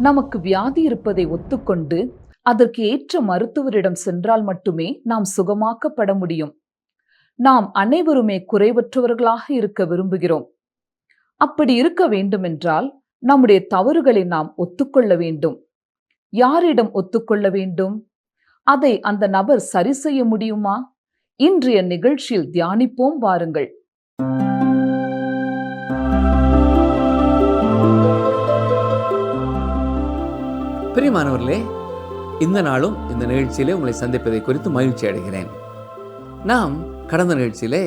நமக்கு வியாதி இருப்பதை ஒத்துக்கொண்டு அதற்கு ஏற்ற மருத்துவரிடம் சென்றால் மட்டுமே நாம் சுகமாக்கப்பட முடியும். நாம் அனைவருமே குறைவற்றவர்களாக இருக்க விரும்புகிறோம். அப்படி இருக்க வேண்டுமென்றால் நம்முடைய தவறுகளை நாம் ஒத்துக்கொள்ள வேண்டும். யாரிடம் ஒத்துக்கொள்ள வேண்டும்? அதை அந்த நபர் சரி செய்ய முடியுமா? இன்றைய நிகழ்ச்சியில் தியானிப்போம் வாருங்கள். பிரியமானவர்களே, இந்த நாளும் இந்த நிகழ்ச்சியிலே உங்களை சந்திப்பதை குறித்து மகிழ்ச்சி அடைகிறேன். நாம் கடந்த நிகழ்ச்சியிலே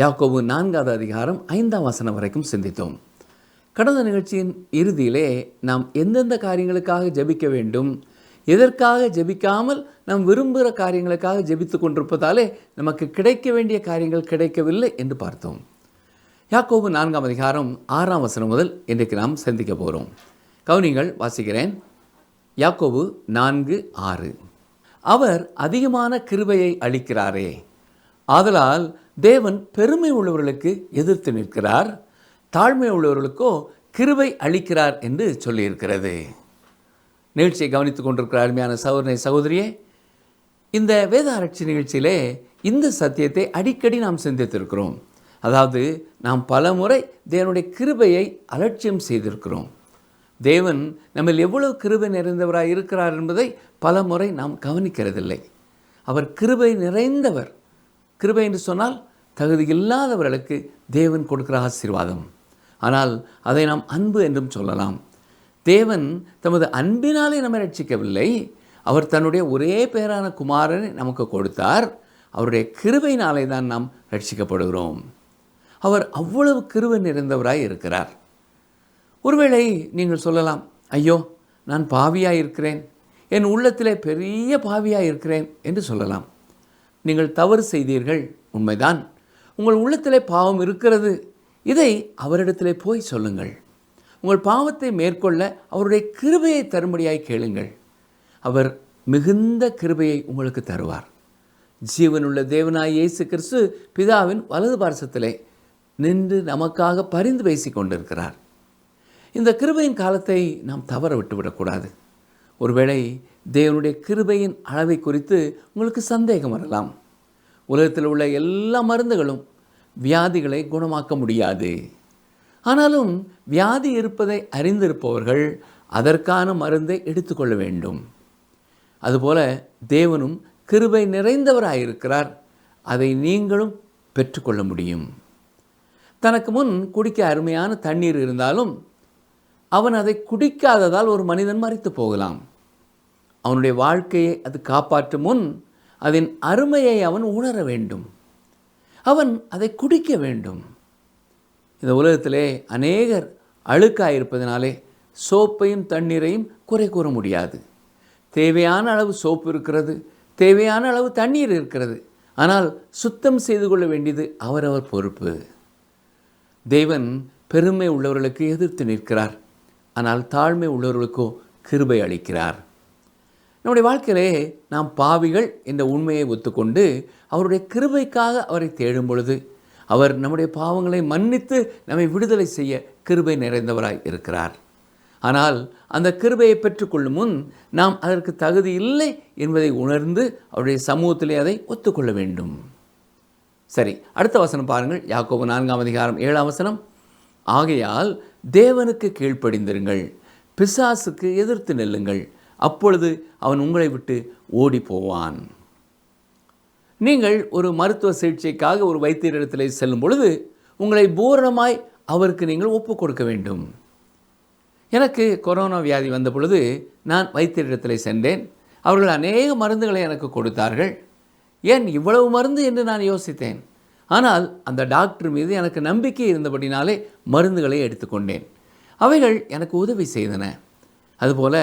யாக்கோபு 4வது அதிகாரம் 5ஆம் வசனம் வரைக்கும் சிந்தித்தோம். கடந்த நிகழ்ச்சியின் இறுதியிலே நாம் எந்தெந்த காரியங்களுக்காக ஜெபிக்க வேண்டும், எதற்காக ஜெபிக்காமல் நாம் விரும்புகிற காரியங்களுக்காக ஜெபித்து கொண்டிருப்பதாலே நமக்கு கிடைக்க வேண்டிய காரியங்கள் கிடைக்கவில்லை என்று பார்த்தோம். யாக்கோபு 4ஆம் அதிகாரம் 6ஆம் வசனம் முதல் இன்றைக்கு நாம் சிந்திக்க போகிறோம். கவனிங்கள், வாசிக்கிறேன். யாக்கோபு 4:6. அவர் அதிகமான கிருபையை அளிக்கிறாரே, ஆதலால் தேவன் பெருமை உள்ளவர்களுக்கு எதிர்த்து நிற்கிறார், தாழ்மை உள்ளவர்களுக்கோ கிருபை அளிக்கிறார் என்று சொல்லியிருக்கிறது. நிகழ்ச்சியை கவனித்துக் கொண்டிருக்கிற அருமையான சகோதரனை சகோதரியே, இந்த வேத ஆராய்ச்சி நிகழ்ச்சியிலே இந்த சத்தியத்தை அடிக்கடி நாம் சிந்தித்திருக்கிறோம். அதாவது, நாம் பல முறை தேவனுடைய கிருபையை அலட்சியம் செய்திருக்கிறோம். தேவன் நம்ம எவ்வளவு கிருபை நிறைந்தவராக இருக்கிறார் என்பதை பல முறை நாம் கவனிக்கிறதில்லை. அவர் கிருபை நிறைந்தவர். கிருபை என்று சொன்னால் தகுதி இல்லாதவர்களுக்கு தேவன் கொடுக்கிற ஆசீர்வாதம். ஆனால் அதை நாம் அன்பு என்றும் சொல்லலாம். தேவன் தமது அன்பினாலே நம்மை ரட்சிக்கவில்லை, அவர் தன்னுடைய ஒரே பேரான குமாரனை நமக்கு கொடுத்தார். அவருடைய கிருபையினாலே தான் நாம் ரட்சிக்கப்படுகிறோம். அவர் அவ்வளவு கிருபை நிறைந்தவராய் இருக்கிறார். ஒருவேளை நீங்கள் சொல்லலாம், ஐயோ, நான் பாவியாக இருக்கிறேன், என் உள்ளத்திலே பெரிய பாவியாக இருக்கிறேன் என்று சொல்லலாம். நீங்கள் தவறு செய்தீர்கள், உண்மைதான். உங்கள் உள்ளத்திலே பாவம் இருக்கிறது. இதை அவரிடத்திலே போய் சொல்லுங்கள். உங்கள் பாவத்தை மேற்கொள்ள அவருடைய கிருபையை தரும்படியாய் கேளுங்கள். அவர் மிகுந்த கிருபையை உங்களுக்கு தருவார். ஜீவனுள்ள தேவனாய் இயேசு கிறிஸ்து பிதாவின் வலது பார்சத்திலே நின்று நமக்காக பரிந்து பேசிக் கொண்டிருக்கிறார். இந்த கிருபையின் காலத்தை நாம் தவற விட்டுவிடக்கூடாது. ஒருவேளை தேவனுடைய கிருபையின் அளவை குறித்து உங்களுக்கு சந்தேகம் வரலாம். உலகத்தில் உள்ள எல்லா மருந்துகளும் வியாதிகளை குணமாக்க முடியாது. ஆனாலும் வியாதி இருப்பதை அறிந்திருப்பவர்கள் அதற்கான மருந்தை எடுத்துக்கொள்ள வேண்டும். அதுபோல தேவனும் கிருபை நிறைந்தவராயிருக்கிறார். அதை நீங்களும் பெற்றுக்கொள்ள முடியும். தனக்கு முன் குடிக்க அருமையான தண்ணீர் இருந்தாலும் அவன் அதை குடிக்காததால் ஒரு மனிதன் மரித்து போகலாம். அவனுடைய வாழ்க்கையை அது காப்பாற்றும் முன் அதன் அருமையை அவன் உணர வேண்டும். அவன் அதை குடிக்க வேண்டும். இந்த உலகத்திலே அநேகர் அழுக்காயிருப்பதனாலே சோப்பையும் தண்ணீரையும் குறை கூற முடியாது. தேவையான அளவு சோப்பு இருக்கிறது, தேவையான அளவு தண்ணீர் இருக்கிறது. ஆனால் சுத்தம் செய்து கொள்ள வேண்டியது அவரவர் பொறுப்பு. தேவன் பெருமை உள்ளவர்களுக்கு எதிர்த்து நிற்கிறார், ஆனால் தாழ்மை உள்ளவர்களுக்கோ கிருபை அளிக்கிறார். நம்முடைய வாழ்க்கையிலே நாம் பாவிகள் என்ற உண்மையை ஒத்துக்கொண்டு அவருடைய கிருபைக்காக அவரை தேடும் பொழுது அவர் நம்முடைய பாவங்களை மன்னித்து நம்மை விடுதலை செய்ய கிருபை நிறைந்தவராய் இருக்கிறார். ஆனால் அந்த கிருபையை பெற்றுக்கொள்ளும் முன் நாம் அதற்கு தகுதி இல்லை என்பதை உணர்ந்து அவருடைய சமூகத்திலே அதை ஒத்துக்கொள்ள வேண்டும். சரி, அடுத்த வசனம் பாருங்கள். யாக்கோபு 4ஆம் அதிகாரம் 7ஆம் வசனம். ஆகையால் தேவனுக்கு கீழ்ப்படிந்திருங்கள், பிசாசுக்கு எதிர்த்து நெல்லுங்கள், அப்பொழுது அவன் உங்களை விட்டு ஓடி போவான். நீங்கள் ஒரு மருத்துவ சிகிச்சைக்காக ஒரு வைத்தியரிடத்தில் செல்லும் பொழுது உங்களை பூரணமாய் அவருக்கு நீங்கள் ஒப்புக் கொடுக்க வேண்டும். எனக்கு கொரோனா வியாதி வந்த பொழுது நான் வைத்தியரிடத்தில் சென்றேன். அவர்கள் அநேக மருந்துகளை எனக்கு கொடுத்தார்கள். ஏன் இவ்வளவு மருந்து என்று நான் யோசித்தேன். ஆனால் அந்த டாக்டர் மீது எனக்கு நம்பிக்கை இருந்தபடினாலே மருந்துகளை எடுத்துக்கொண்டேன். அவைகள் எனக்கு உதவி செய்தன. அதுபோல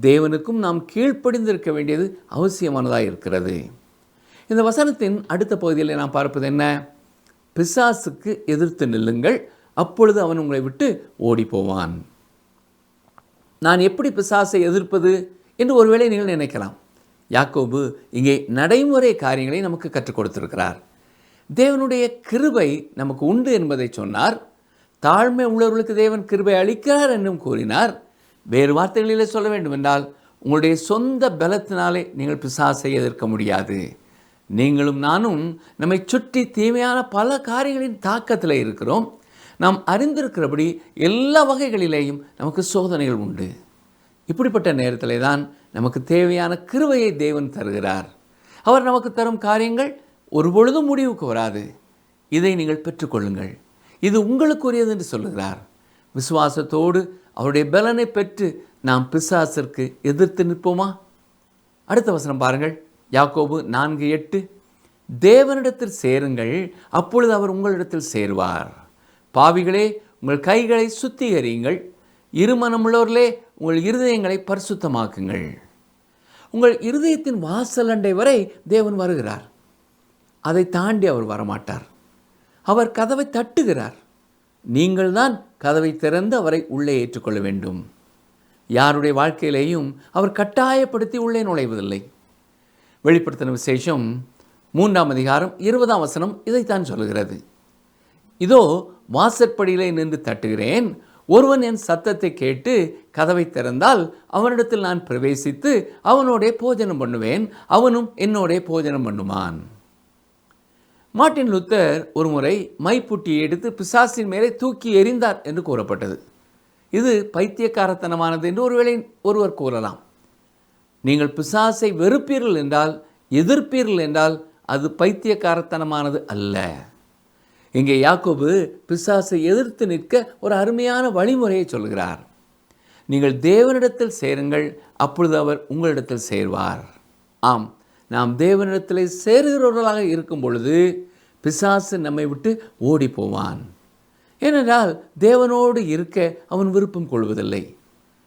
தேவனுக்கும் நாம் கீழ்ப்படிந்திருக்க வேண்டியது அவசியமானதாக இருக்கிறது. இந்த வசனத்தின் அடுத்த பகுதியில் நாம் பார்ப்பது என்ன? பிசாசுக்கு எதிர்த்து நில்லுங்கள், அப்பொழுது அவன் உங்களை விட்டு ஓடி போவான். நான் எப்படி பிசாசை எதிர்ப்பது என்று ஒருவேளை நீங்கள் நினைக்கலாம். யாக்கோபு இங்கே நடைமுறை காரியங்களை நமக்கு கற்றுக் கொடுத்திருக்கிறார். தேவனுடைய கிருபை நமக்கு உண்டு என்பதை சொன்னார். தாழ்மை உள்ளவர்களுக்கு தேவன் கிருபை அளிக்கிறார் என்றும் கூறினார். வேறு வார்த்தைகளிலே சொல்ல வேண்டும் என்றால், உங்களுடைய சொந்த பலத்தினாலே நீங்கள் பிசாசை எதிர்க்க முடியாது. நீங்களும் நானும் நம்மை சுற்றி தீமையான பல காரியங்களின் தாக்கத்தில் இருக்கிறோம். நாம் அறிந்திருக்கிறபடி எல்லா வகைகளிலேயும் நமக்கு சோதனைகள் உண்டு. இப்படிப்பட்ட நேரத்திலே தான் நமக்கு தேவையான கிருபையை தேவன் தருகிறார். அவர் நமக்கு தரும் காரியங்கள் ஒருபொழுதும் முடிவுக்கு வராது. இதை நீங்கள் பெற்றுக்கொள்ளுங்கள், இது உங்களுக்குரியது என்று சொல்லுகிறார். விசுவாசத்தோடு அவருடைய பலனை பெற்று நாம் பிசாசிற்கு எதிர்த்து நிற்போமா? அடுத்த வசனம் பாருங்கள், யாக்கோபு 4:8. தேவனிடத்தில் சேருங்கள், அப்பொழுது அவர் உங்களிடத்தில் சேருவார். பாவிகளே, உங்கள் கைகளை சுத்திகரியுங்கள், இருமனமுள்ளவர்களே, உங்கள் இருதயங்களை பரிசுத்தமாக்குங்கள். உங்கள் இருதயத்தின் வாசல் அண்டை வரை தேவன் வருகிறார். அதை தாண்டி அவர் வரமாட்டார். அவர் கதவை தட்டுகிறார். நீங்கள் தான் கதவை திறந்து அவரை உள்ளே ஏற்றுக்கொள்ள வேண்டும். யாருடைய வாழ்க்கையிலேயும் அவர் கட்டாயப்படுத்தி உள்ளே நுழைவதில்லை. வெளிப்படுத்தின விசேஷம் 3:20 இதைத்தான் சொல்கிறது. இதோ வாசற்படியிலே நின்று தட்டுகிறேன், ஒருவன் என் சத்தத்தை கேட்டு கதவை திறந்தால் அவனிடத்தில் நான் பிரவேசித்து அவனோடே போஜனம் பண்ணுவேன், அவனும் என்னோடே போஜனம் பண்ணுவான். மார்ட்டின் லூத்தர் ஒரு முறை மைப்புட்டியை எடுத்து பிசாசின் மேலே தூக்கி எறிந்தார் என்று கூறப்பட்டது. இது பைத்தியக்காரத்தனமானது என்று ஒருவேளை ஒருவர் கூறலாம். நீங்கள் பிசாசை வெறுப்பீர்கள் என்றால், எதிர்ப்பீர்கள் என்றால் அது பைத்தியக்காரத்தனமானது அல்ல. இங்கே யாக்கோபு பிசாசை எதிர்த்து நிற்க ஒரு அருமையான வழிமுறையை சொல்கிறார். நீங்கள் தேவனிடத்தில் சேருங்கள், அப்பொழுது அவர் உங்களிடத்தில் சேர்வார். ஆம், நாம் தேவனிடத்தில் சேருகிறவர்களாக இருக்கும் பொழுது பிசாசு நம்மை விட்டு ஓடி போவான். ஏனென்றால் தேவனோடு இருக்க அவன் விருப்பம் கொள்வதில்லை.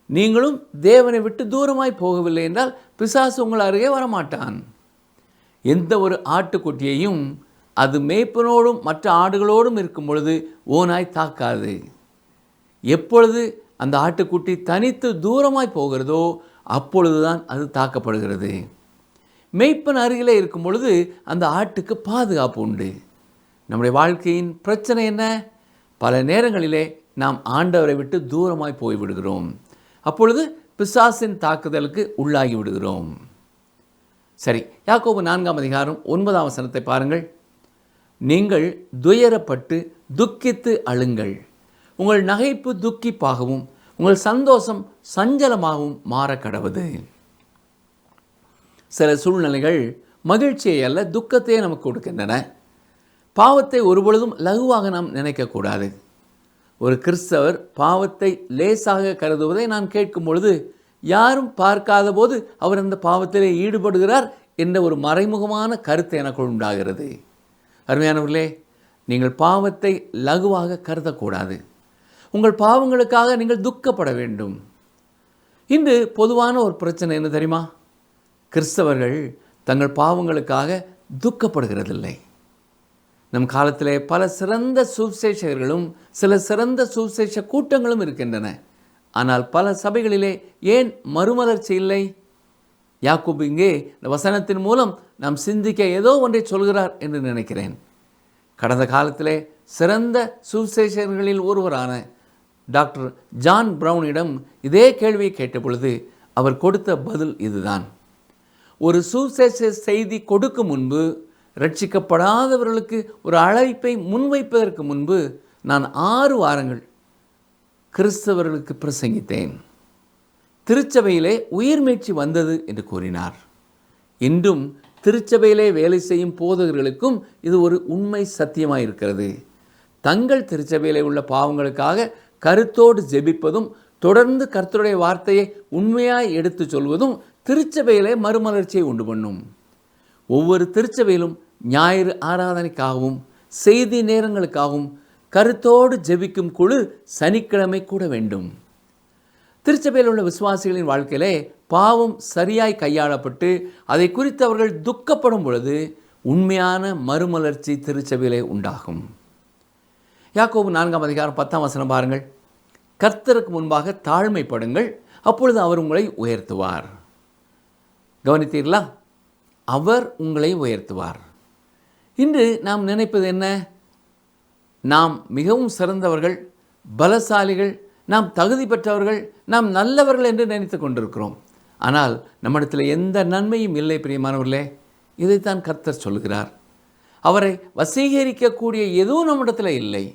நீங்களும் தேவனை விட்டு தூரமாய் போகவில்லை என்றால் பிசாசு உங்கள் அருகே வரமாட்டான். எந்த ஒரு ஆட்டுக்குட்டியையும் அது மேய்ப்பனோடும் மற்ற ஆடுகளோடும் இருக்கும் பொழுது ஓநாய் தாக்காது. எப்பொழுது அந்த ஆட்டுக்குட்டி தனித்து தூரமாய் போகிறதோ அப்பொழுதுதான் அது தாக்கப்படுகிறது. மேய்ப்பன் அருகிலே இருக்கும் பொழுது அந்த ஆட்டுக்கு பாதுகாப்பு உண்டு. நம்முடைய வாழ்க்கையின் பிரச்சனை என்ன? பல நேரங்களிலே நாம் ஆண்டவரை விட்டு தூரமாய் போய்விடுகிறோம். அப்பொழுது பிசாசின் தாக்குதலுக்கு உள்ளாகி விடுகிறோம். சரி, யாக்கோபு 4:9 பாருங்கள். நீங்கள் துயரப்பட்டு துக்கித்து அழுங்கள், உங்கள் நகைப்பு துக்கிப்பாகவும் உங்கள் சந்தோஷம் சஞ்சலமாகவும் மாற கடவுது. சில சூழ்நிலைகள் மகிழ்ச்சியை அல்ல துக்கத்தையே நமக்கு கொடுக்கின்றன. பாவத்தை ஒருபொழுதும் லகுவாக நாம் நினைக்கக்கூடாது. ஒரு கிறிஸ்தவர் பாவத்தை லேசாக கருதுவதை நான் கேட்கும் பொழுது, யாரும் பார்க்காத போது அவர் அந்த பாவத்திலே ஈடுபடுகிறார் என்ற ஒரு மறைமுகமான கருத்து எனக்கு உண்டாகிறது. அருமையானவர்களே, நீங்கள் பாவத்தை லகுவாக கருதக்கூடாது. உங்கள் பாவங்களுக்காக நீங்கள் துக்கப்பட வேண்டும். இன்று பொதுவான ஒரு பிரச்சனை என்ன தெரியுமா? கிறிஸ்தவர்கள் தங்கள் பாவங்களுக்காக துக்கப்படுகிறதில்லை. நம் காலத்திலே பல சிறந்த சுவிசேஷகர்களும் சில சிறந்த சுவிசேஷ கூட்டங்களும் இருக்கின்றன. ஆனால் பல சபைகளிலே ஏன் மறுமலர்ச்சி இல்லை? யாக்கோபு இங்கே இந்த வசனத்தின் மூலம் நாம் சிந்திக்க ஏதோ ஒன்றை சொல்கிறார் என்று நினைக்கிறேன். கடந்த காலத்திலே சிறந்த சுவிசேஷகர்களில் ஒருவரான டாக்டர் ஜான் பிரவுனிடம் இதே கேள்வியை கேட்ட பொழுது அவர் கொடுத்த பதில் இதுதான். ஒரு சுவிசேஷ செய்தி கொடுக்கும் முன்பு, ரட்சிக்கப்படாதவர்களுக்கு ஒரு அழைப்பை முன்வைப்பதற்கு முன்பு நான் 6 வாரங்கள் கிறிஸ்தவர்களுக்கு பிரசங்கித்தேன். திருச்சபையிலே உயிர்மீட்சி வந்தது என்று கூறினார். இன்றும் திருச்சபையிலே வேலை செய்யும் போதகர்களுக்கும் இது ஒரு உண்மை சத்தியமாயிருக்கிறது. தங்கள் திருச்சபையிலே உள்ள பாவங்களுக்காக கருத்தோடு ஜெபிப்பதும் தொடர்ந்து கர்த்தருடைய வார்த்தையை உண்மையாய் எடுத்து சொல்வதும் திருச்சபையிலே மறுமலர்ச்சியை உண்டு பண்ணும். ஒவ்வொரு திருச்சபையிலும் ஞாயிறு ஆராதனைக்காகவும் செய்தி நேரங்களுக்காகவும் கருத்தோடு ஜெபிக்கும் குழு சனிக்கிழமை கூட வேண்டும். திருச்சபையில் உள்ள விசுவாசிகளின் வாழ்க்கையிலே பாவம் சரியாய் கையாளப்பட்டு அதை குறித்து அவர்கள் துக்கப்படும் பொழுது உண்மையான மறுமலர்ச்சி திருச்சபையிலே உண்டாகும். யாக்கோபு 4:10 பாருங்கள். கர்த்தருக்கு முன்பாக தாழ்மைப்படுங்கள், அப்பொழுது அவர் உங்களை உயர்த்துவார். கவனித்தீர்களா? அவர் உங்களை உயர்த்துவார். இன்று நாம் நினைப்பது என்ன? நாம் மிகவும் சிறந்தவர்கள், பலசாலிகள், நாம் தகுதி பெற்றவர்கள், நாம் நல்லவர்கள் என்று நினைத்து கொண்டிருக்கிறோம். ஆனால் நம்மிடத்தில் எந்த நன்மையும் இல்லை. பிரியமானவர்களே, இதைத்தான் கர்த்தர் சொல்கிறார். அவரை வசீகரிக்கக்கூடிய எதுவும் நம்மிடத்தில் இல்லை.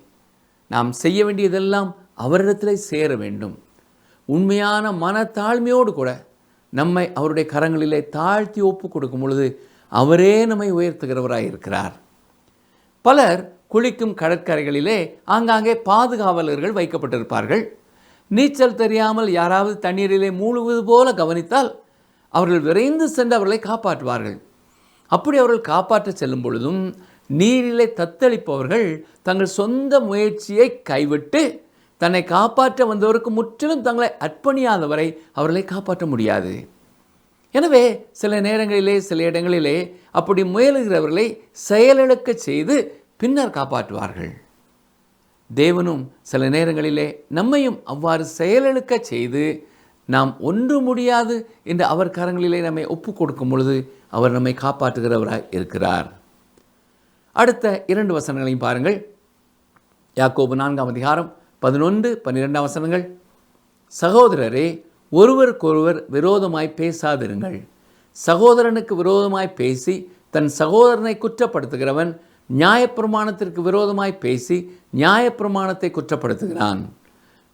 நாம் செய்ய வேண்டியதெல்லாம் அவரிடத்தில் சேர வேண்டும். உண்மையான மனத்தாழ்மையோடு கூட நம்மை அவருடைய கரங்களிலே தாழ்த்தி ஒப்பு கொடுக்கும் பொழுது அவரே நம்மை உயர்த்துகிறவராய் இருக்கிறார். பலர் குளிக்கும் கடற்கரைகளிலே ஆங்காங்கே பாதுகாவலர்கள் வைக்கப்பட்டிருப்பார்கள். நீச்சல் தெரியாமல் யாராவது தண்ணீரிலே மூழ்குவது போல கவனித்தால் அவர்கள் விரைந்து சென்று அவர்களை காப்பாற்றுவார்கள். அப்படி அவர்கள் காப்பாற்ற செல்லும் பொழுதும் நீரிலே தத்தளிப்பவர்கள் தங்கள் சொந்த முயற்சியை கைவிட்டு தன்னை காப்பாற்ற வந்தவருக்கு முற்றிலும் தங்களை அர்ப்பணியாதவரை அவர்களை காப்பாற்ற முடியாது. எனவே சில நேரங்களிலே, சில இடங்களிலே அப்படி முயலுகிறவர்களை செயலிழக்க செய்து பின்னர் காப்பாற்றுவார்கள். தேவனும் சில நேரங்களிலே நம்மையும் அவ்வாறு செயலிழக்க செய்து நாம் ஒன்று முடியாது என்று அவர் கரங்களிலே நம்மை ஒப்பு கொடுக்கும் பொழுது அவர் நம்மை காப்பாற்றுகிறவராய் இருக்கிறார். அடுத்த 2 வசனங்களையும் பாருங்கள். யாக்கோபு 4ஆம் அதிகாரம் 11, 12 வசனங்கள். சகோதரரே, ஒருவருக்கொருவர் விரோதமாய் பேசாதிருங்கள். சகோதரனுக்கு விரோதமாய் பேசி தன் சகோதரனை குற்றப்படுத்துகிறவன் நியாயப்பிரமாணத்திற்கு விரோதமாய் பேசி நியாயப்பிரமாணத்தை குற்றப்படுத்துகிறான்.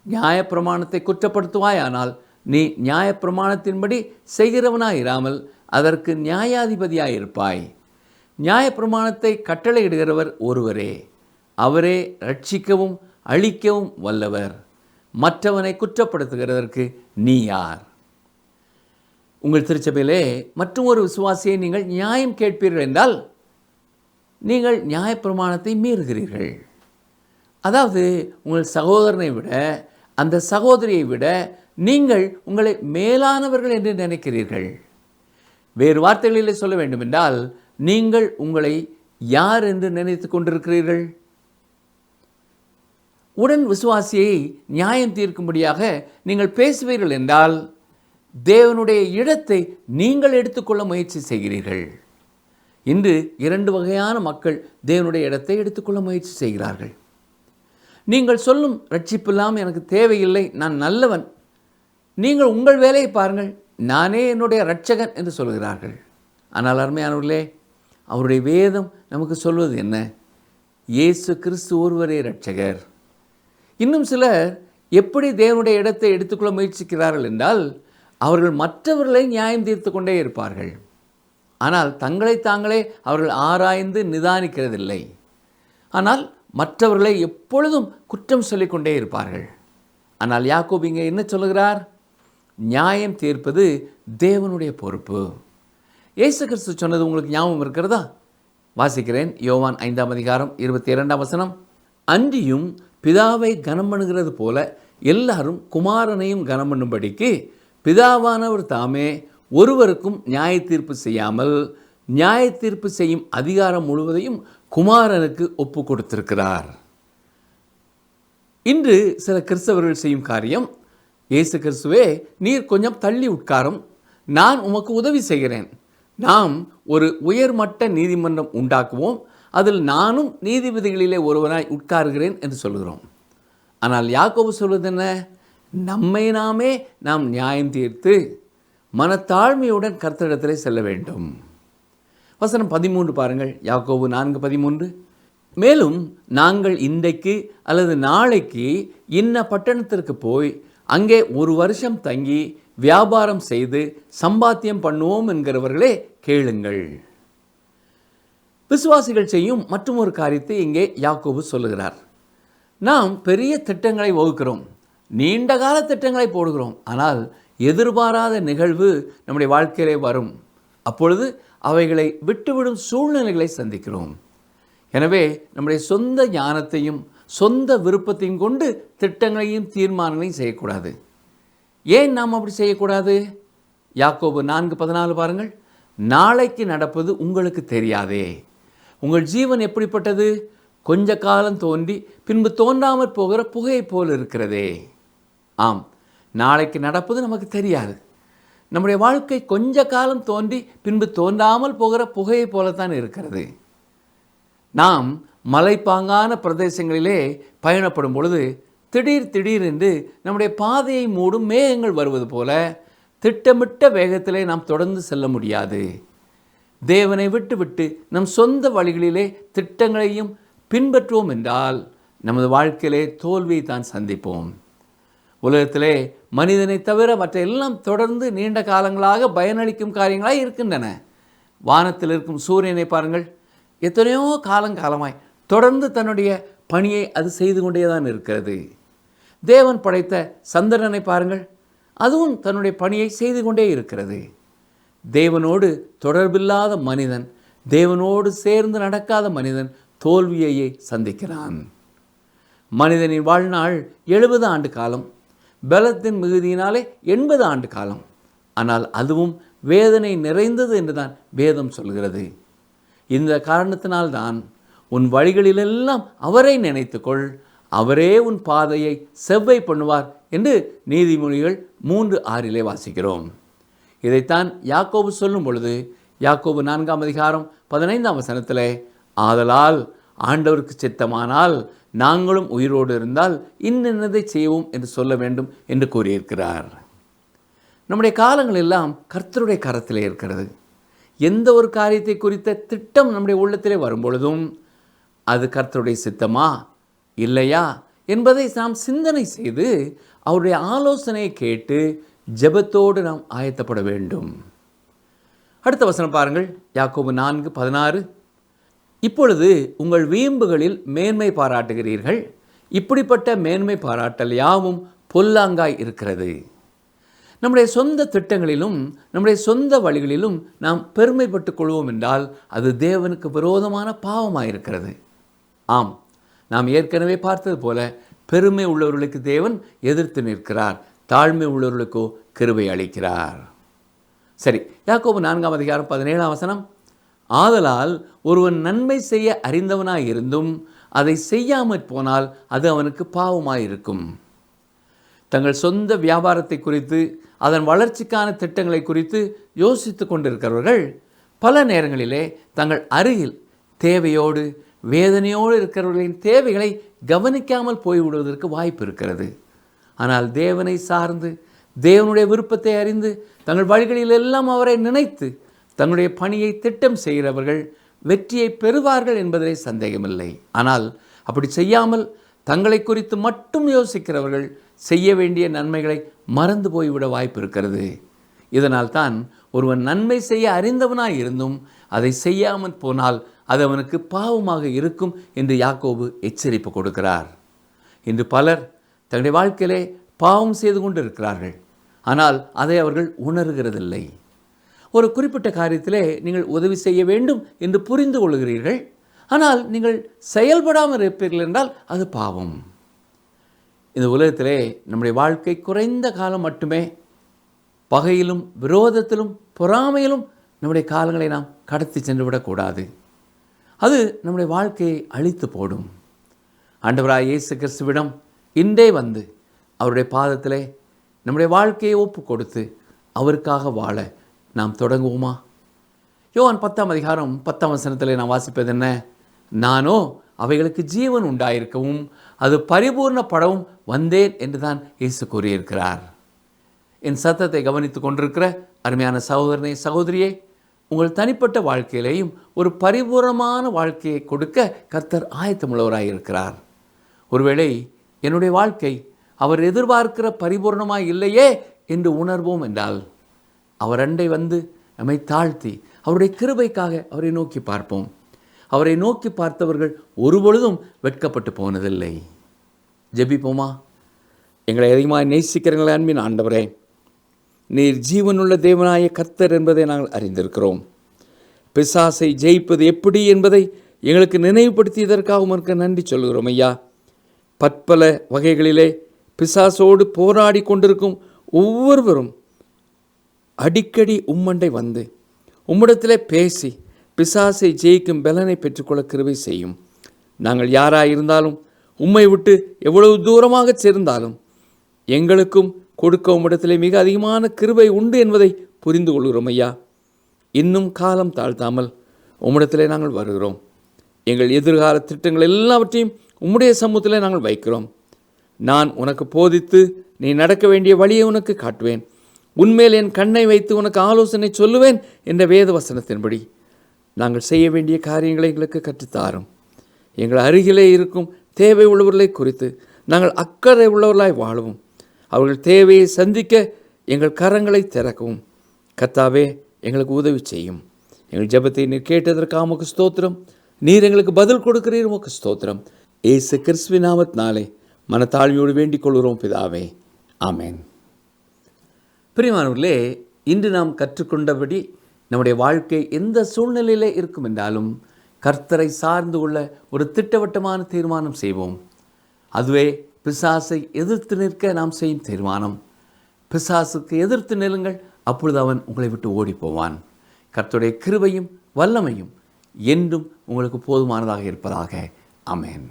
நியாயப்பிரமாணத்தை குற்றப்படுத்துவாயானால் நீ நியாயப்பிரமாணத்தின்படி செய்கிறவனாயிராமல் அதற்கு நியாயாதிபதியாயிருப்பாய். நியாயப்பிரமாணத்தை கட்டளையிடுகிறவர் ஒருவரே, அவரே ரட்சிக்கவும் அழிக்கவும் வல்லவர். மற்றவனை குற்றப்படுத்துகிறதற்கு நீ யார்? உங்கள் திருச்சபையிலே மற்றும் ஒரு விசுவாசியை நீங்கள் நியாயம் கேட்பீர்கள் என்றால் நீங்கள் நியாயப்பிரமாணத்தை மீறுகிறீர்கள். அதாவது உங்கள் சகோதரனை விட, அந்த சகோதரியை விட நீங்கள் உங்களை மேலானவர்கள் என்று நினைக்கிறீர்கள். வேறு வார்த்தைகளிலே சொல்ல வேண்டுமென்றால் நீங்கள் உங்களை யார் என்று நினைத்து கொண்டிருக்கிறீர்கள்? உடன் விசுவாசியை நியாயம் தீர்க்கும்படியாக நீங்கள் பேசுவீர்கள் என்றால் தேவனுடைய இடத்தை நீங்கள் எடுத்துக்கொள்ள முயற்சி செய்கிறீர்கள். இன்று 2 வகையான மக்கள் தேவனுடைய இடத்தை எடுத்துக்கொள்ள முயற்சி செய்கிறார்கள். நீங்கள் சொல்லும் ரட்சிப்பெல்லாம் எனக்கு தேவையில்லை, நான் நல்லவன், நீங்கள் உங்கள் வேலையை பாருங்கள், நானே என்னுடைய இரட்சகன் என்று சொல்கிறார்கள். ஆனால் அருமையானவர்களே, அவருடைய வேதம் நமக்கு சொல்வது என்ன? இயேசு கிறிஸ்து ஒருவரே இரட்சகர். இன்னும் சிலர் எப்படி தேவனுடைய இடத்தை எடுத்துக்கொள்ள முயற்சிக்கிறார்கள் என்றால் அவர்கள் மற்றவர்களை நியாயம் தீர்த்து கொண்டே இருப்பார்கள். ஆனால் தங்களை தாங்களே அவர்கள் ஆராய்ந்து நிதானிக்கிறதில்லை. ஆனால் மற்றவர்களை எப்பொழுதும் குற்றம் சொல்லிக்கொண்டே இருப்பார்கள். ஆனால் யாக்கோபு இங்கே என்ன சொல்லுகிறார்? நியாயம் தீர்ப்பது தேவனுடைய பொறுப்பு. இயேசு கிறிஸ்து சொன்னது உங்களுக்கு ஞாபகம் இருக்கிறதா? வாசிக்கிறேன். யோவான் 5ஆம் அதிகாரம் 22ஆம் வசனம். அன்றியும் பிதாவை கனம் பண்ணுகிறது போல எல்லாரும் குமாரனையும் கனம் பண்ணும்படிக்கு பிதாவானவர் தாமே ஒருவருக்கும் நியாய தீர்ப்பு செய்யாமல் நியாய தீர்ப்பு செய்யும் அதிகாரம் முழுவதையும் குமாரனுக்கு ஒப்பு கொடுத்திருக்கிறார். இன்று சில கிறிஸ்தவர்கள் செய்யும் காரியம், இயேசு கிறிஸ்துவே நீர் கொஞ்சம் தள்ளி உட்காரும், நான் உமக்கு உதவி செய்கிறேன், நாம் ஒரு உயர்மட்ட நீதிமன்றம் உண்டாக்குவோம், அதில் நானும் நீதிபதிகளிலே ஒருவனாய் உட்காருகிறேன் என்று சொல்கிறோம். ஆனால் யாக்கோபு சொல்வது என்ன? நம்மை நாமே நாம் நியாயம் தீர்த்து மனத்தாழ்மையுடன் கர்த்தரிடத்திலே செல்ல வேண்டும். வசனம் 13 பாருங்கள். யாக்கோபு 4:13. மேலும் நாங்கள் இன்றைக்கு அல்லது நாளைக்கு இன்ன பட்டணத்திற்கு போய் அங்கே 1 வருஷம் தங்கி வியாபாரம் செய்து சம்பாத்தியம் பண்ணுவோம் என்கிறவர்களே கேளுங்கள். விசுவாசிகள் செய்யும் மற்றும் ஒரு காரியத்தை இங்கே யாக்கோபு சொல்லுகிறார். நாம் பெரிய திட்டங்களை வகுக்கிறோம், நீண்ட கால திட்டங்களை போடுகிறோம். ஆனால் எதிர்பாராத நிகழ்வு நம்முடைய வாழ்க்கையிலே வரும். அப்பொழுது அவைகளை விட்டுவிடும் சூழ்நிலைகளை சந்திக்கிறோம். எனவே நம்முடைய சொந்த ஞானத்தையும் சொந்த விருப்பத்தையும் கொண்டு திட்டங்களையும் தீர்மானங்களையும் செய்யக்கூடாது. ஏன் நாம் அப்படி செய்யக்கூடாது? யாக்கோபு 4:14 பாருங்கள். நாளைக்கு நடப்பது உங்களுக்கு தெரியாதே. உங்கள் ஜீவன் எப்படிப்பட்டது? கொஞ்ச காலம் தோன்றி பின்பு தோன்றாமற் போகிற புகையை போல் இருக்கிறதே. ஆம், நாளைக்கு நடப்பது நமக்கு தெரியாது. நம்முடைய வாழ்க்கை கொஞ்ச காலம் தோன்றி பின்பு தோன்றாமல் போகிற புகையை போலத்தான் இருக்கிறது. நாம் மலைப்பாங்கான பிரதேசங்களிலே பயணப்படும் பொழுது திடீர் என்று நம்முடைய பாதையை மூடும் மேகங்கள் வருவது போல திட்டமிட்ட வேகத்திலே நாம் தொடர்ந்து செல்ல முடியாது. தேவனை விட்டு நம் சொந்த வழிகளிலே திட்டங்களையும் பின்பற்றுவோம் என்றால் நமது வாழ்க்கையிலே தோல்வியை தான் சந்திப்போம். உலகத்திலே மனிதனை தவிர மற்ற எல்லாம் தொடர்ந்து நீண்ட காலங்களாக பயனளிக்கும் காரியங்களாக இருக்கின்றன. வானத்தில் இருக்கும் சூரியனை பாருங்கள், எத்தனையோ காலமாய் தொடர்ந்து தன்னுடைய பணியை அது செய்து கொண்டே தான் இருக்கிறது. தேவன் படைத்த சந்திரனை பாருங்கள், அதுவும் தன்னுடைய பணியை செய்து கொண்டே இருக்கிறது. தேவனோடு தொடர்பில்லாத மனிதன், தேவனோடு சேர்ந்து நடக்காத மனிதன் தோல்வியையே சந்திக்கிறான். மனிதனின் வாழ்நாள் 70 ஆண்டு காலம், பலத்தின் மிகுதியினாலே 80 ஆண்டு காலம். ஆனால் அதுவும் வேதனை நிறைந்தது என்றுதான் வேதம் சொல்கிறது. இந்த காரணத்தினால்தான் உன் வழிகளிலெல்லாம் அவரை நினைத்துக்கொள், அவரே உன் பாதையை செவ்வை பண்ணுவார் என்று நீதிமொழிகள் 3:6 வாசிக்கிறோம். இதைத்தான் யாக்கோபு சொல்லும் பொழுது யாக்கோபு 4:15 ஆதலால் ஆண்டவருக்கு சித்தமானால் நாங்களும் உயிரோடு இருந்தால் இன்னதை செய்வோம் என்று சொல்ல வேண்டும் என்று கூறியிருக்கிறார். நம்முடைய காலங்கள் எல்லாம் கர்த்தருடைய கரத்திலே இருக்கிறது. எந்த ஒரு காரியத்தை குறித்த திட்டம் நம்முடைய உள்ளத்திலே வரும்பொழுதும் அது கர்த்தருடைய சித்தமா இல்லையா என்பதை நாம் சிந்தனை செய்து அவருடைய ஆலோசனையை கேட்டு ஜெபத்தோடு நாம் ஆயத்தப்பட வேண்டும். அடுத்த வசனம் பாருங்கள், யாக்கோபு 4:16. இப்பொழுது உங்கள் வீம்புகளில் மேன்மை பாராட்டுகிறீர்கள், இப்படிப்பட்ட மேன்மை பாராட்டல் யாவும் பொல்லாங்காய் இருக்கிறது. நம்முடைய சொந்த திட்டங்களிலும் நம்முடைய சொந்த வழிகளிலும் நாம் பெருமைப்பட்டுக் கொள்வோம் என்றால் அது தேவனுக்கு விரோதமான பாவமாயிருக்கிறது. ஆம், நாம் ஏற்கனவே பார்த்தது போல பெருமை உள்ளவர்களுக்கு தேவன் எதிர்த்து நிற்கிறார், தாழ்மை உள்ளவர்களுக்கோ கிருபை அளிக்கிறார். சரி, யாக்கோபு 4:17. ஆதலால் ஒருவன் நன்மை செய்ய அறிந்தவனாய் இருந்தும் அதை செய்யாமற் போனால் அது அவனுக்கு பாவமாயிருக்கும். தங்கள் சொந்த வியாபாரத்தை குறித்து அதன் வளர்ச்சிக்கான திட்டங்களை குறித்து யோசித்து கொண்டிருக்கிறவர்கள் பல நேரங்களிலே தங்கள் அருகில் தேவையோடு வேதனையோடு இருக்கிறவர்களின் தேவைகளை கவனிக்காமல் போய்விடுவதற்கு வாய்ப்பு இருக்கிறது. ஆனால் தேவனை சார்ந்து தேவனுடைய விருப்பத்தை அறிந்து தங்கள் வழிகளில் எல்லாம் அவரை நினைத்து தங்களுடைய பணியை திட்டம் செய்கிறவர்கள் வெற்றியை பெறுவார்கள் என்பதிலே சந்தேகமில்லை. ஆனால் அப்படி செய்யாமல் தங்களை குறித்து மட்டும் யோசிக்கிறவர்கள் செய்ய வேண்டிய நன்மைகளை மறந்து போய்விட வாய்ப்பு இருக்கிறது. இதனால் தான் ஒருவன் நன்மை செய்ய அறிந்தவனாய் இருந்தும் அதை செய்யாமல் போனால் அது அவனுக்கு பாவமாக இருக்கும் என்று யாக்கோபு எச்சரிப்பு கொடுக்கிறார். இன்று பலர் தங்களுடைய வாழ்க்கையிலே பாவம் செய்து கொண்டு இருக்கிறார்கள், ஆனால் அதை அவர்கள் உணர்கிறதில்லை. ஒரு குறிப்பிட்ட காரியத்திலே நீங்கள் உதவி செய்ய வேண்டும் என்று புரிந்து கொள்கிறீர்கள், ஆனால் நீங்கள் செயல்படாமல் இருப்பீர்கள் என்றால் அது பாவம். இந்த உலகத்திலே நம்முடைய வாழ்க்கை குறைந்த காலம் மட்டுமே. பகையிலும் விரோதத்திலும் பொறாமையிலும் நம்முடைய காலங்களை நாம் கடத்தி சென்று விடக்கூடாது. அது நம்முடைய வாழ்க்கையை அழித்து போடும். ஆண்டவராய் இயேசு கிறிஸ்துவிடம் இன்றே வந்து அவருடைய பாதத்திலே நம்முடைய வாழ்க்கையை ஒப்பு கொடுத்து அவருக்காக வாழ நாம் தொடங்குவோமா? யோவான் 10:10 நான் வாசிப்பது என்ன? நானோ அவைகளுக்கு ஜீவன் உண்டாயிருக்கவும் அது பரிபூர்ணப்படவும் வந்தேன் என்று தான் இயேசு கூறியிருக்கிறார். என் சத்தத்தை கவனித்து கொண்டிருக்கிற அருமையான சகோதரனே, சகோதரியே, உங்கள் தனிப்பட்ட வாழ்க்கையிலேயும் ஒரு பரிபூர்ணமான வாழ்க்கையை கொடுக்க கர்த்தர் ஆயத்தமுள்ளவராயிருக்கிறார். ஒருவேளை என்னுடைய வாழ்க்கை அவர் எதிர்பார்க்கிற பரிபூர்ணமாய் இல்லையே என்று உணர்வோம் என்றால் அவர் அண்டை வந்து நம்மை தாழ்த்தி அவருடைய கிருபைக்காக அவரை நோக்கி பார்ப்போம். அவரை நோக்கி பார்த்தவர்கள் ஒருபொழுதும் வெட்கப்பட்டு போனதில்லை. ஜெபிப்போமா? எங்களை அதிகமாக நேசிக்கிறங்களே அன்பின் ஆண்டவரே, நீர் ஜீவனுள்ள தேவனாய கர்த்தர் என்பதை நாங்கள் அறிந்திருக்கிறோம். பிசாசை ஜெயிப்பது எப்படி என்பதை எங்களுக்கு நினைவுபடுத்தியதற்காக உமக்கு நன்றி சொல்கிறோம் ஐயா. பற்பல வகைகளிலே பிசாசோடு போராடி கொண்டிருக்கும் ஒவ்வொருவரும் அடிக்கடி உம்மண்டை வந்து உம்மிடத்திலே பேசி பிசாசை ஜெயிக்கும் பலனை பெற்றுக்கொள்ள கிருபை செய்யும். நாங்கள் யாராயிருந்தாலும் உம்மை விட்டு எவ்வளவு தூரமாக சேர்ந்தாலும் எங்களுக்கும் கொடுக்க உம்மிடத்திலே மிக அதிகமான கிருபை உண்டு என்பதை புரிந்து கொள்கிறோம் ஐயா. இன்னும் காலம் தாழ்த்தாமல் உம்மிடத்திலே நாங்கள் வருகிறோம். எங்கள் எதிர்கால திட்டங்கள் எல்லாவற்றையும் உம்முடைய சமூகத்திலே நாங்கள் வைக்கிறோம். நான் உனக்கு போதித்து நீ நடக்க வேண்டிய வழியை உனக்கு காட்டுவேன். உன்மேல் என் கண்ணை வைத்து உனக்கு ஆலோசனை சொல்லுவேன் என்ற வேத வசனத்தின்படி நாங்கள் செய்ய வேண்டிய காரியங்களை எங்களுக்கு கற்றுத்தாரும். எங்கள் அருகிலே இருக்கும் தேவை உள்ளவர்களை குறித்து நாங்கள் அக்கறை உள்ளவர்களாய் வாழவும், அவர்கள் தேவையை சந்திக்க எங்கள் கரங்களை திறக்கவும் கர்த்தாவே எங்களுக்கு உதவி செய்யும். எங்கள் ஜெபத்தை நீர் கேட்டதற்காக உமக்கு ஸ்தோத்திரம். நீர் எங்களுக்கு பதில் கொடுக்கிறீர், உமக்கு ஸ்தோத்திரம். இயேசு கிறிஸ்துவின் நாமத்தினாலே மனத்தாழ்மையோடு வேண்டிக் கொள்கிறோம் பிதாவே, ஆமென். பிரியமானவர்களே, இன்று நாம் கற்றுக்கொண்டபடி நம்முடைய வாழ்க்கை எந்த சூழ்நிலையிலே இருக்கும் என்றாலும் கர்த்தரை சார்ந்து கொள்ள ஒரு திட்டவட்டமான தீர்மானம் செய்வோம். அதுவே பிசாசை எதிர்த்து நிற்க நாம் செய்யும் தீர்மானம். பிசாசுக்கு எதிர்த்து நில்லுங்கள், அப்பொழுது அவன் உங்களை விட்டு ஓடி போவான். கர்த்தருடைய கிருபையும் வல்லமையும் என்றும் உங்களுக்கு போதுமானதாக இருப்பதாக. ஆமென்.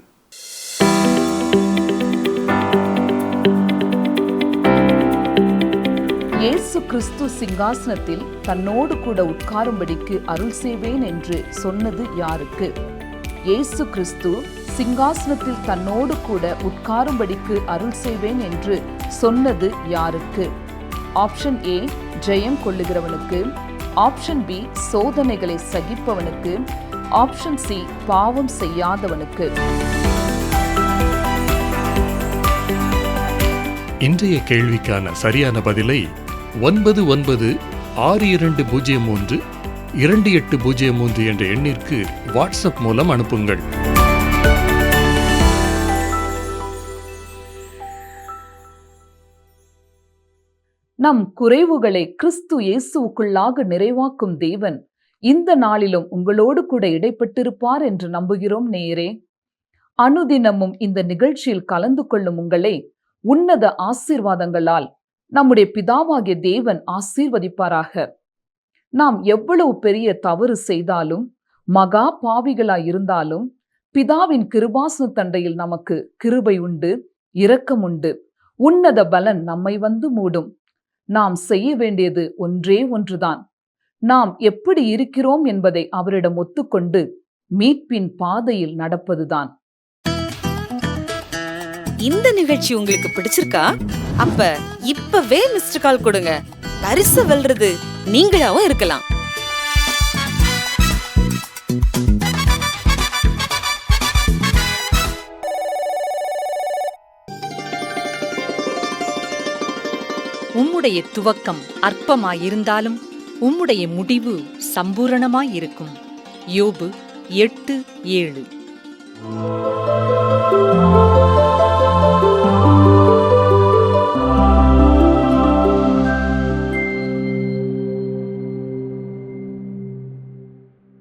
இயேசு கிறிஸ்து சிங்காசனத்தில் தன்னோடு கூட உட்காரும்படிக்கு அருள் செய்வேன் என்று சொன்னது யாருக்கு? இயேசு கிறிஸ்து சிங்காசனத்தில் தன்னோடு கூட உட்காரும்படிக்கு அருள் செய்வேன் என்று சொன்னது யாருக்கு? ஆப்ஷன் ஏ, ஜெயம் கொள்ளுகிறவனுக்கு. ஆப்ஷன் பி, சோதனைகளை சகிப்பவனுக்கு. ஆப்ஷன் சி, பாவம் செய்யாதவனுக்கு. இன்றைய கேள்விக்கான சரியான பதிலை 9962032803 என்ற எண்ணிற்கு வாட்ஸ்அப் மூலம் அனுப்புங்கள். நம் குறைவுகளை கிறிஸ்து இயேசுவுக்குள்ளாக நிறைவாக்கும் தேவன் இந்த நாளிலும் உங்களோடு கூட இடைப்பட்டிருப்பார் என்று நம்புகிறோம் நேயரே. அனுதினமும் இந்த நிகழ்ச்சியில் கலந்து கொள்ளும் உங்களை உன்னத ஆசீர்வாதங்களால் நம்முடைய பிதாவாகிய தேவன் ஆசீர்வதிப்பாராக. நாம் எவ்வளவு பெரிய தவறு செய்தாலும், மகா பாவிகளாய் இருந்தாலும், பிதாவின் கிருபாசன தண்டையில் நமக்கு கிருபை உண்டு, இரக்கம் உண்டு, உன்னத பலன் நம்மை வந்து மூடும். நாம் செய்ய வேண்டியது ஒன்றே ஒன்றுதான். நாம் எப்படி இருக்கிறோம் என்பதை அவரிடம் ஒத்துக்கொண்டு மீட்பின் பாதையில் நடப்பதுதான். இந்த நிகழ்ச்சி உங்களுக்கு பிடிச்சிருக்கா? அப்ப இப்பவே மிஸ்டர் கால் கொடுங்க. பரிசு வெல்றது நீங்களாவும் இருக்கலாம். உம்முடைய துவக்கம் அற்பமாயிருந்தாலும் உம்முடைய முடிவு சம்பூரணமாயிருக்கும். யோபு 8:7.